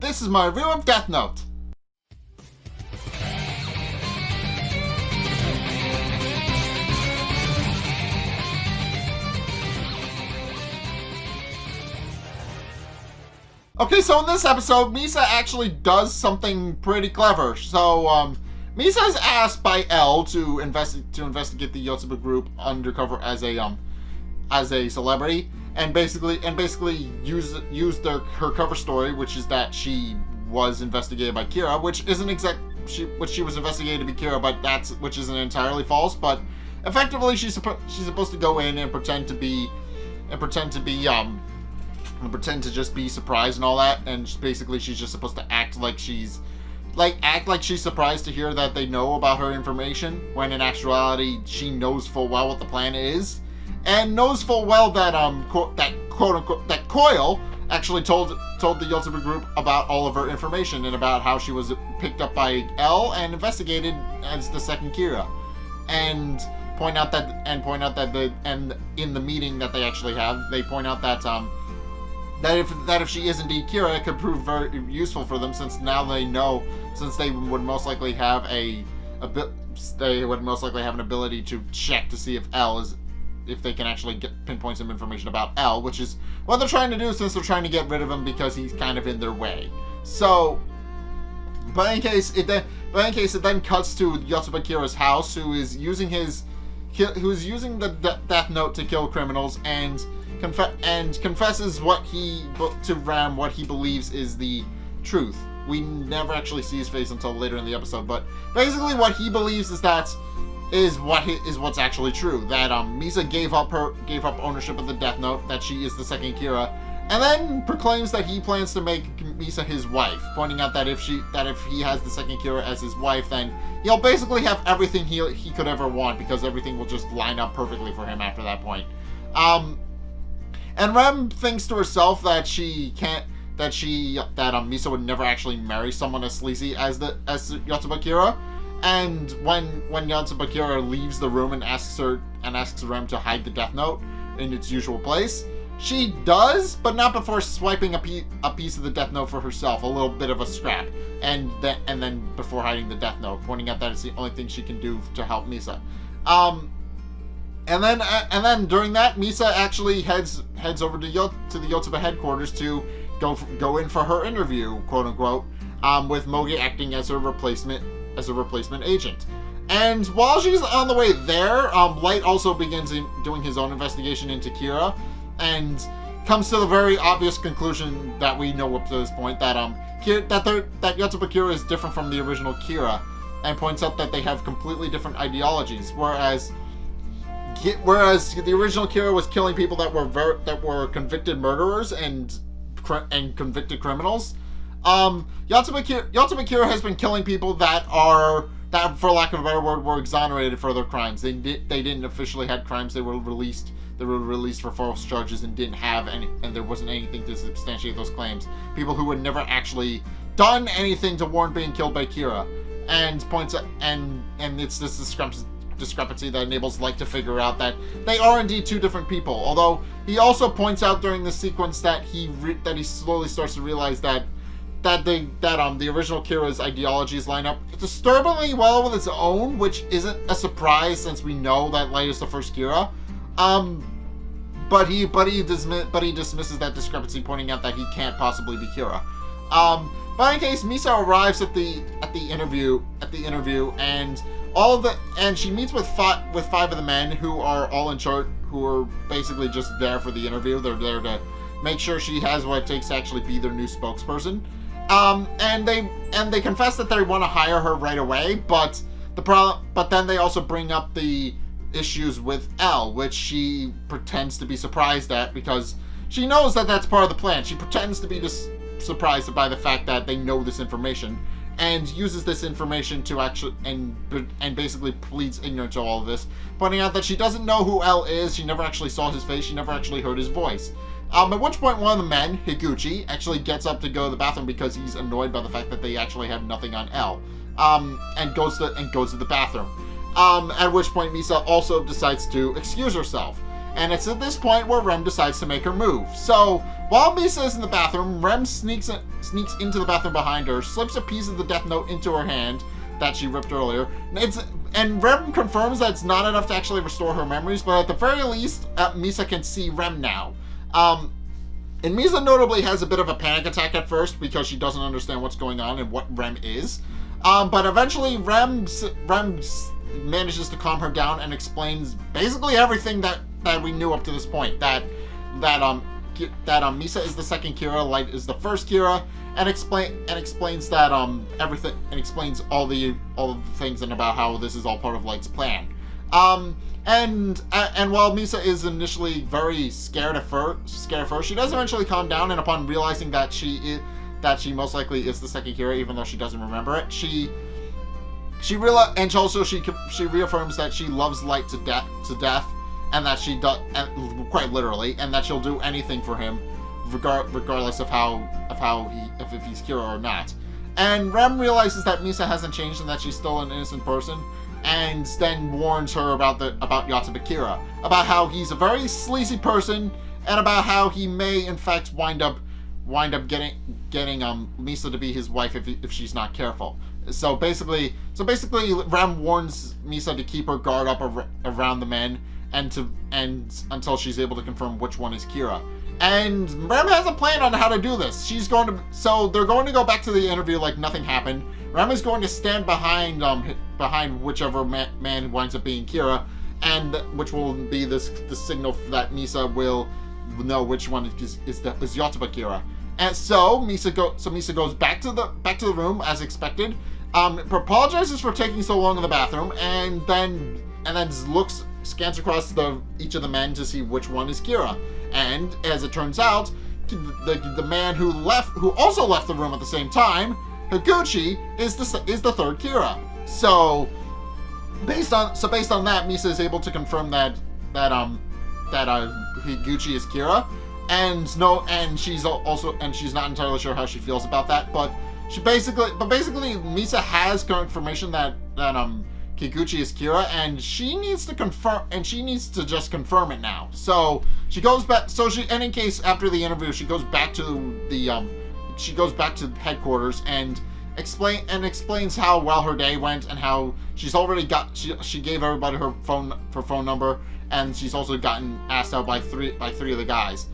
This is my review of Death Note. Okay, so in this episode, Misa actually does something pretty clever. So, Misa is asked by L to investigate the Yotsuba group undercover as a celebrity, and basically use her cover story, which is that she was investigated by Kira, which isn't she was investigated to be Kira, but which isn't entirely false. But effectively, she's supposed to go in and pretend to just be surprised and all that, and basically she's just supposed to act like she's surprised to hear that they know about her information, when in actuality she knows full well what the plan is, and knows full well that that Coil actually told the Yotsuba group about all of her information and about how she was picked up by L and investigated as the second Kira, and point out that in the meeting that they actually have, they point out that if she is indeed Kira, it could prove very useful for them, since they would most likely have an ability to check to see if they can actually pinpoint some information about L, which is what they're trying to do, since they're trying to get rid of him because he's kind of in their way. So, but in any case, it then cuts to Yotsuba Kira's house, who is using the Death Note to kill criminals, and confesses to Ram what he believes is the truth. We never actually see his face until later in the episode, but basically what he believes is what's actually true. That Misa gave up ownership of the Death Note, that she is the second Kira, and then proclaims that he plans to make Misa his wife, pointing out that if he has the second Kira as his wife, then he'll basically have everything he could ever want, because everything will just line up perfectly for him after that point. And Rem thinks to herself that Misa would never actually marry someone as sleazy as Yotsuba Kira. And when Yotsuba Kira leaves the room and asks Rem to hide the Death Note in its usual place, she does, but not before swiping a piece of the Death Note for herself, a little bit of a scrap, and then before hiding the Death Note, pointing out that it's the only thing she can do to help Misa. And then during that, Misa actually heads over to the Yotsuba headquarters to go in for her interview, quote unquote, with Mogi acting as her replacement agent. And while she's on the way there, Light also begins doing his own investigation into Kira, and comes to the very obvious conclusion that we know up to this point, that Yotsuba Kira is different from the original Kira, and points out that they have completely different ideologies, whereas the original Kira was killing people that were convicted murderers and convicted criminals. Yotsuba Kira has been killing people that, for lack of a better word, were exonerated for their crimes. They didn't officially had crimes. They were released for false charges and didn't have any, and there wasn't anything to substantiate those claims. People who had never actually done anything to warrant being killed by Kira, and points out, and it's this discrepancy that enables Light to figure out that they are indeed two different people. Although he also points out during this sequence that he slowly starts to realize that the original Kira's ideologies line up disturbingly well with its own, which isn't a surprise since we know that Light is the first Kira. But he dismisses that discrepancy, pointing out that he can't possibly be Kira. But in case, Misa arrives at the interview, and she meets with five of the men who are all in charge, who are basically just there for the interview. They're there to make sure she has what it takes to actually be their new spokesperson. And they confess that they want to hire her right away, but then they also bring up the issues with L, which she pretends to be surprised at, because she knows that that's part of the plan. She pretends to be surprised by the fact that they know this information, and uses this information to actually and basically pleads ignorance to all of this, pointing out that she doesn't know who L is. She never actually saw his face. She never actually heard his voice. At which point one of the men, Higuchi, actually gets up to go to the bathroom because he's annoyed by the fact that they actually have nothing on L, and goes to the bathroom. At which point Misa also decides to excuse herself. And it's at this point where Rem decides to make her move. So, while Misa is in the bathroom, Rem sneaks into the bathroom behind her, slips a piece of the death note into her hand that she ripped earlier. And Rem confirms that it's not enough to actually restore her memories, but at the very least, Misa can see Rem now. And Misa notably has a bit of a panic attack at first because she doesn't understand what's going on and what Rem is. But eventually, Rem manages to calm her down and explains basically everything that we knew up to this point. That Misa is the second Kira, Light is the first Kira, and explains that everything, and explains all of the things and about how this is all part of Light's plan. And while Misa is initially very scared at first, she does eventually calm down, and upon realizing that she most likely is the second Kira, even though she doesn't remember it, she reaffirms that she loves Light to death, and that she does, quite literally, and that she'll do anything for him, regardless of if he's Kira or not. And Rem realizes that Misa hasn't changed and that she's still an innocent person, and then warns her about Yotsuba KIRA, about how he's a very sleazy person, and about how he may in fact wind up getting Misa to be his wife if she's not careful. So basically, Rem warns Misa to keep her guard up around the men, and until she's able to confirm which one is Kira. And Rem has a plan on how to do this. So they're going to go back to the interview like nothing happened. Rem is going to stand behind whichever man winds up being Kira, and which will be the signal that Misa will know which one is Yotsuba KIRA. And so Misa goes back to the room as expected. Apologizes for taking so long in the bathroom, and then scans across each of the men to see which one is Kira. And as it turns out, the man who also left the room at the same time, Higuchi, is the third Kira. So based on that, Misa is able to confirm that Higuchi is Kira, and she's not entirely sure how she feels about that, but basically Misa has confirmation that Higuchi is Kira, and she needs to just confirm it now. So she goes back. And in case after the interview, she goes back to headquarters and explains how well her day went, and how she's already she gave everybody her phone number, and she's also gotten asked out by three of the guys.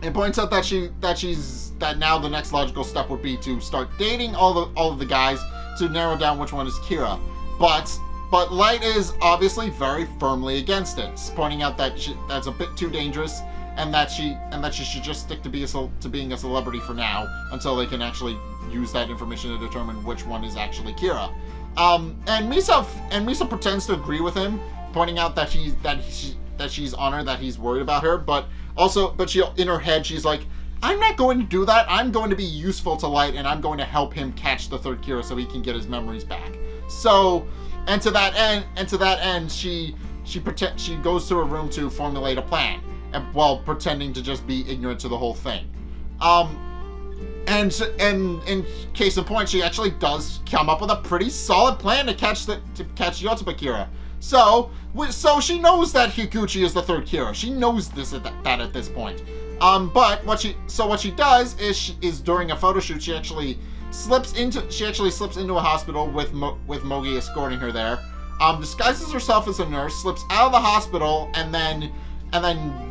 And points out that now the next logical step would be to start dating all of the guys to narrow down which one is Kira. But Light is obviously very firmly against it, pointing out that that's a bit too dangerous, and that she should just stick to being a celebrity for now, until they can actually use that information to determine which one is actually Kira. And Misa pretends to agree with him, pointing out that she's honored that he's worried about her, but she, in her head, she's like, I'm not going to do that. I'm going to be useful to Light, and I'm going to help him catch the third Kira so he can get his memories back. So, and to that end, she goes to her room to formulate a plan, while pretending to just be ignorant to the whole thing. And in case in point, she actually does come up with a pretty solid plan to catch Yotsuba KIRA. So she knows that Higuchi is the third Kira. She knows that at this point. But what she does is during a photo shoot, she actually slips into a hospital with Mogi escorting her there. Disguises herself as a nurse, slips out of the hospital, and then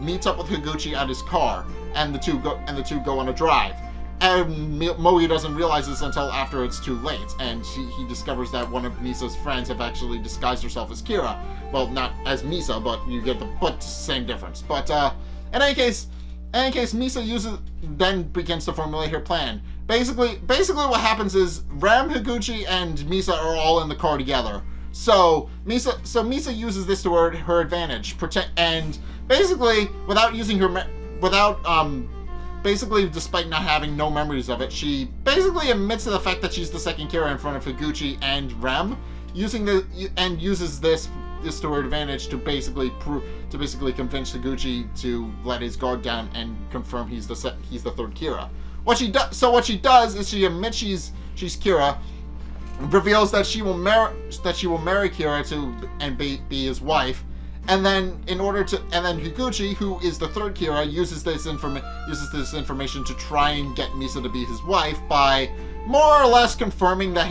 meets up with Higuchi at his car, and the two go on a drive. And Mogi doesn't realize this until after it's too late, and he discovers that one of Misa's friends have actually disguised herself as Kira. Well, not as Misa, but you get the same difference. But in any case, Misa then begins to formulate her plan. Basically what happens is Rem, Higuchi, and Misa are all in the car together. So Misa uses this to her advantage, and basically despite not having no memories of it, she basically admits to the fact that she's the second Kira in front of Higuchi and Rem, uses this to her advantage to basically convince Higuchi to let his guard down and confirm he's the third Kira. What she does is she admits she's Kira, reveals that she will marry Kira and be his wife, And then Higuchi, who is the third Kira, uses this information to try and get Misa to be his wife by more or less confirming that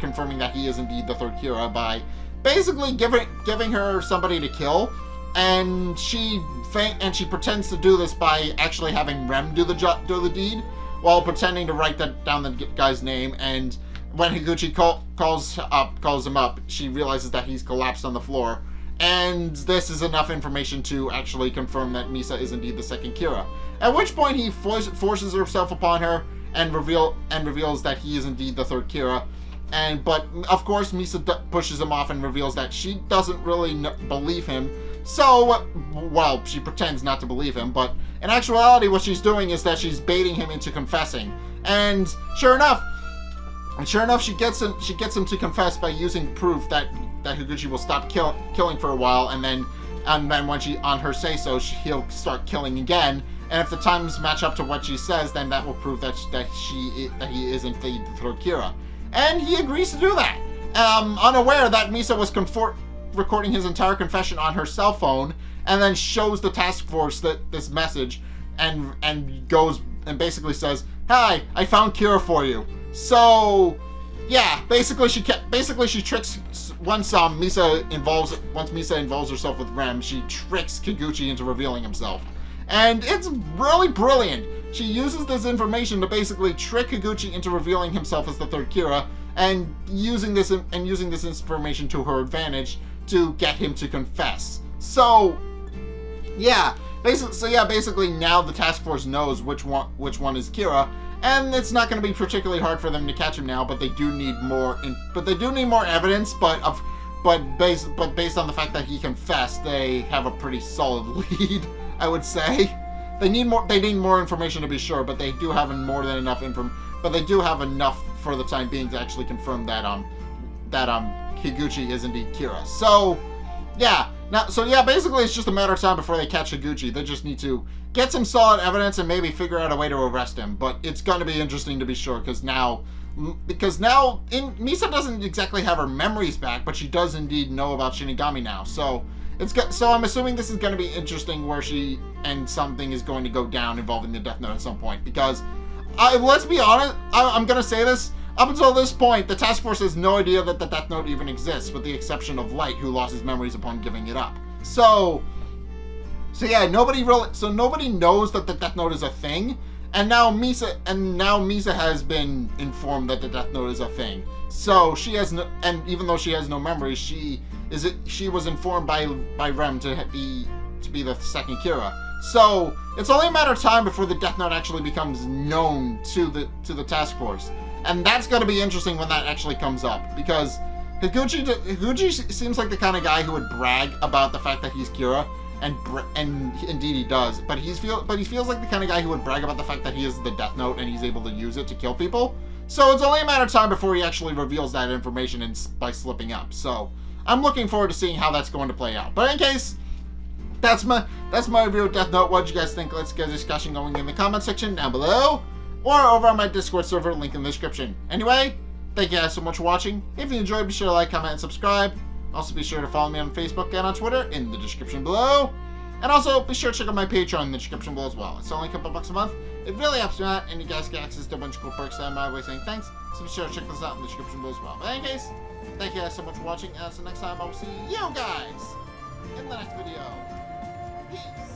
confirming that he is indeed the third Kira by basically giving her somebody to kill, and she pretends to do this by actually having Rem do the deed while pretending to write down the guy's name. And when Higuchi calls him up, she realizes that he's collapsed on the floor, and this is enough information to actually confirm that Misa is indeed the second Kira. At which point he forces himself upon her and reveals that he is indeed the third Kira. But of course Misa pushes him off and reveals that she doesn't really believe him. So, well, she pretends not to believe him, but in actuality what she's doing is that she's baiting him into confessing. And sure enough, she gets him to confess by using proof that Higuchi will stop killing for a while, and then when she on her say so, he'll start killing again. And if the times match up to what she says, then that will prove that he is indeed the third Kira. And he agrees to do that, unaware that Misa was recording his entire confession on her cell phone, and then shows the task force this message, and goes and basically says, "Hi, I found Kira for you." So, yeah, basically she tricks once Misa involves herself with Rem, she tricks Higuchi into revealing himself, and it's really brilliant. She uses this information to basically trick Higuchi into revealing himself as the third Kira, and using this information to her advantage to get him to confess. So, yeah, basically now the task force knows which one is Kira, and it's not going to be particularly hard for them to catch him now. But they do need more. Evidence. But based on the fact that he confessed, they have a pretty solid lead, I would say. They need more information to be sure, but they do have more than enough But they do have enough for the time being to actually confirm that Higuchi is indeed Kira. So, yeah. Basically it's just a matter of time before they catch Higuchi. They just need to get some solid evidence and maybe figure out a way to arrest him. But it's going to be interesting to be sure, because now Misa doesn't exactly have her memories back, but she does indeed know about Shinigami now. So I'm assuming this is going to be interesting, where something is going to go down involving the Death Note at some point, because let's be honest, I'm going to say this, up until this point, the task force has no idea that the Death Note even exists, with the exception of Light, who lost his memories upon giving it up. So nobody knows that the Death Note is a thing, and now Misa has been informed that the Death Note is a thing. So and even though she has no memories, she was informed by Rem to be the second Kira. So it's only a matter of time before the Death Note actually becomes known to the task force. And that's going to be interesting when that actually comes up, because Higuchi seems like the kind of guy who would brag about the fact that he's Kira, and indeed he does. But he feels like the kind of guy who would brag about the fact that he is the Death Note and he's able to use it to kill people. So it's only a matter of time before he actually reveals that information by slipping up. So I'm looking forward to seeing how that's going to play out. But in case, that's my review of Death Note. What do you guys think? Let's get a discussion going in the comment section down below, or over on my Discord server, link in the description. Anyway, thank you guys so much for watching. If you enjoyed, be sure to like, comment, and subscribe. Also, be sure to follow me on Facebook and on Twitter in the description below. And also, be sure to check out my Patreon in the description below as well. It's only a couple bucks a month. It really helps me out, and you guys get access to a bunch of cool perks that I'm always saying thanks. So be sure to check this out in the description below as well. But in any case, thank you guys so much for watching, and until next time, I will see you guys in the next video. Peace.